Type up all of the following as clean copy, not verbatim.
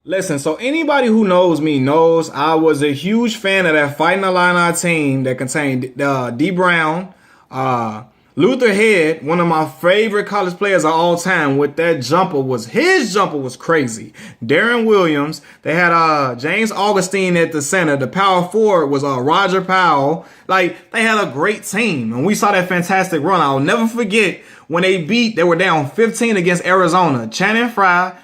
Listen, so anybody who knows me knows I was a huge fan of that Fighting Illini team that contained D Brown, Luther Head, one of my favorite college players of all time. With that jumper was his jumper was crazy. Darren Williams. They had James Augustine at the center. The power forward was Roger Powell. Like they had a great team, and we saw that fantastic run. I'll never forget when they were down 15 against Arizona. Channing Frye.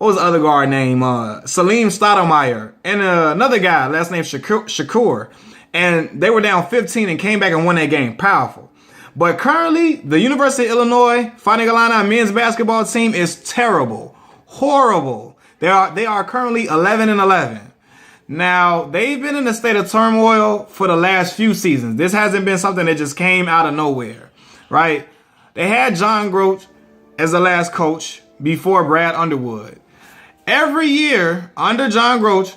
What was the other guard name? Salim Stoudemire and another guy, last name Shakur. And they were down 15 and came back and won that game. Powerful. But currently, the University of Illinois Fighting Illini men's basketball team is terrible. Horrible. They are currently 11-11. Now, they've been in a state of turmoil for the last few seasons. This hasn't been something that just came out of nowhere, right? They had John Groch as the last coach before Brad Underwood. Every year under John Groch,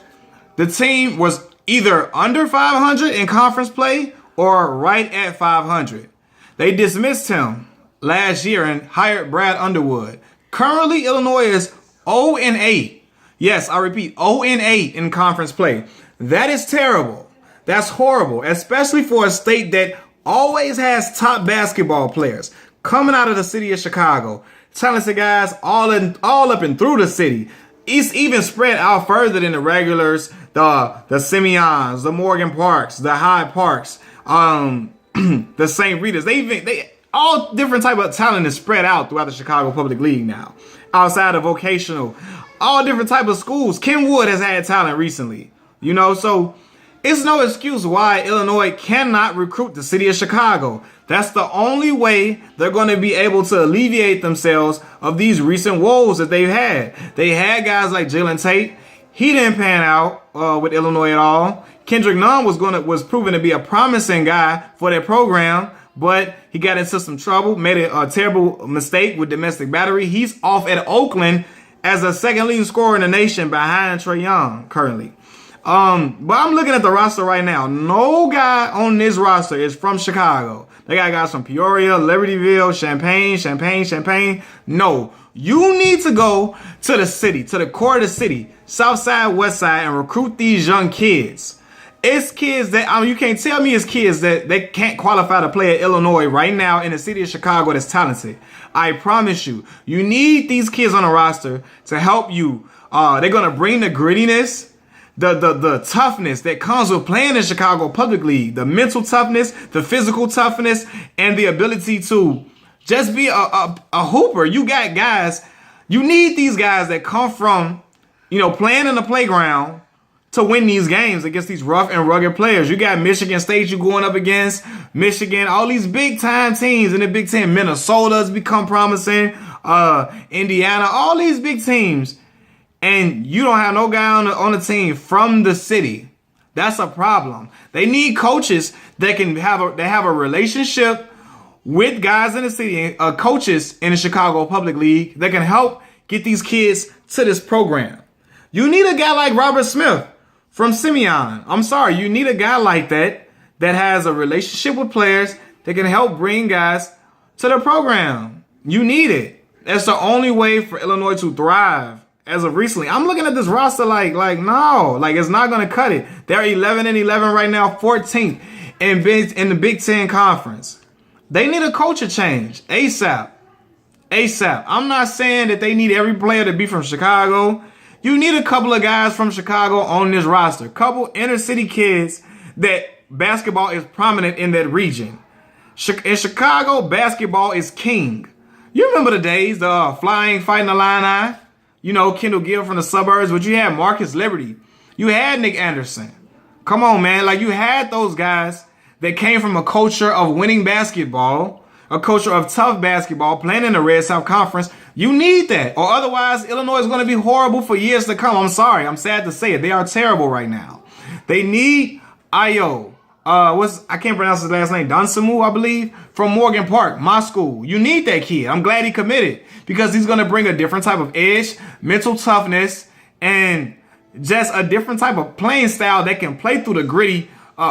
the team was either under 500 in conference play or right at 500. They dismissed him last year and hired Brad Underwood. Currently, Illinois is 0-8. Yes, I repeat, 0-8 in conference play. That is terrible. That's horrible, especially for a state that always has top basketball players coming out of the city of Chicago. Talented guys all up and through the city. It's even spread out further than the regulars, the Simeons, the Morgan Parks, the Hyde Parks, the St. Rita's. They all different type of talent is spread out throughout the Chicago Public League now. Outside of vocational, all different type of schools. Kenwood has had talent recently, so it's no excuse why Illinois cannot recruit the city of Chicago. That's the only way they're going to be able to alleviate themselves of these recent woes that they've had. They had guys like Jalen Tate. He didn't pan out with Illinois at all. Kendrick Nunn was proven to be a promising guy for their program, but he got into some trouble, made a terrible mistake with domestic battery. He's off at Oakland as the second leading scorer in the nation behind Trae Young currently. But I'm looking at the roster right now. No guy on this roster is from Chicago. They got guys from Peoria, Libertyville, Champaign. No, you need to go to the city, to the core of the city, south side, west side, and recruit these young kids. It's kids that, you can't tell me it's kids that they can't qualify to play at Illinois right now in the city of Chicago that's talented. I promise you, you need these kids on the roster to help you. They're going to bring the grittiness, the toughness that comes with playing in Chicago Public League, the mental toughness, the physical toughness, and the ability to just be a hooper. You got guys, you need these guys that come from, playing in the playground to win these games against these rough and rugged players. You got Michigan State you going up against, Michigan, all these big time teams in the Big Ten. Minnesota's become promising, Indiana, all these big teams. And you don't have no guy on the team from the city. That's a problem. They need coaches that can have a relationship with guys in the city, coaches in the Chicago Public League that can help get these kids to this program. You need a guy like Robert Smith from Simeon. I'm sorry, you need a guy like that has a relationship with players that can help bring guys to the program. You need it. That's the only way for Illinois to thrive. As of recently, I'm looking at this roster like no, it's not going to cut it. They're 11-11 right now, 14th in the Big Ten Conference. They need a culture change ASAP. I'm not saying that they need every player to be from Chicago. You need a couple of guys from Chicago on this roster. Couple inner city kids that basketball is prominent in that region. In Chicago, basketball is king. You remember the days, the Fighting Illini? Kendall Gill from the suburbs, but you had Marcus Liberty. You had Nick Anderson. Come on, man. You had those guys that came from a culture of winning basketball, a culture of tough basketball, playing in the Red South Conference. You need that, or otherwise Illinois is going to be horrible for years to come. I'm sorry. I'm sad to say it. They are terrible right now. They need Ayo. I can't pronounce his last name. Donsamu, I believe, from Morgan Park, my school. You need that kid. I'm glad he committed because he's going to bring a different type of edge, mental toughness, and just a different type of playing style that can play through the gritty,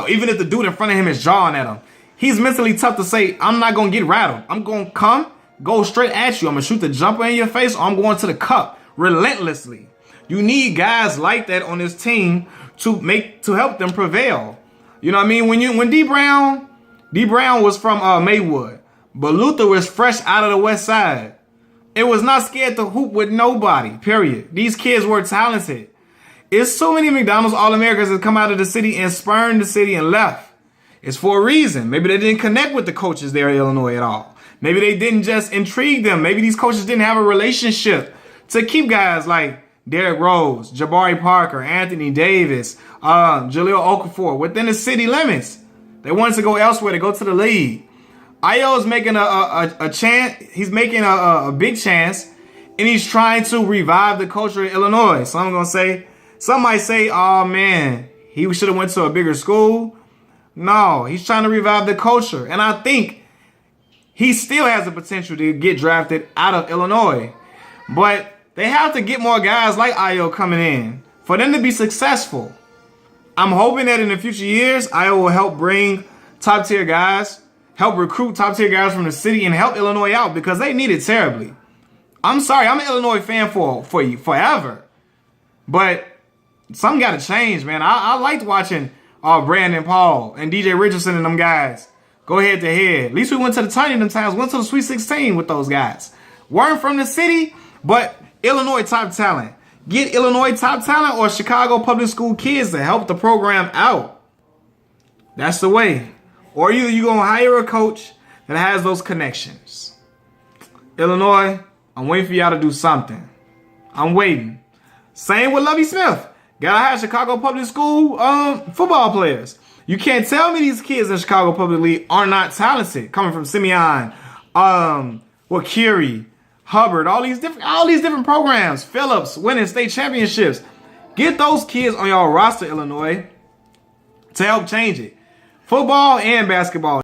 even if the dude in front of him is jawing at him. He's mentally tough to say, I'm not going to get rattled. I'm going to go straight at you. I'm going to shoot the jumper in your face, or I'm going to the cup relentlessly. You need guys like that on this team to help them prevail. You know what I mean? When D Brown was from Maywood, but Luther was fresh out of the West Side. It was not scared to hoop with nobody, period. These kids were talented. It's so many McDonald's All-Americans that come out of the city and spurned the city and left. It's for a reason. Maybe they didn't connect with the coaches there in Illinois at all. Maybe they didn't just intrigue them. Maybe these coaches didn't have a relationship to keep guys like Derrick Rose, Jabari Parker, Anthony Davis, Jahlil Okafor within the city limits. They wanted to go elsewhere, to go to the league. Ayo is making a chance. He's making a big chance, and he's trying to revive the culture in Illinois. Some might say, oh man, he should have went to a bigger school. No, he's trying to revive the culture, and I think he still has the potential to get drafted out of Illinois. But they have to get more guys like Ayo coming in for them to be successful. I'm hoping that in the future years, Ayo will help bring top tier guys, help recruit top tier guys from the city, and help Illinois out because they need it terribly. I'm sorry, I'm an Illinois fan for you forever, but something got to change, man. I liked watching Brandon Paul and DJ Richardson and them guys go head to head. At least we went to the tourney them times, went to the Sweet 16 with those guys. Weren't from the city, but Illinois top talent. Get Illinois top talent or Chicago public school kids to help the program out. That's the way. Or either you're going to hire a coach that has those connections. Illinois, I'm waiting for y'all to do something. I'm waiting. Same with Lovie Smith. Gotta have Chicago public school football players. You can't tell me these kids in Chicago Public League are not talented. Coming from Simeon, Curie, Hubbard, all these different programs. Phillips winning state championships. Get those kids on your roster, Illinois, to help change it. Football and basketball.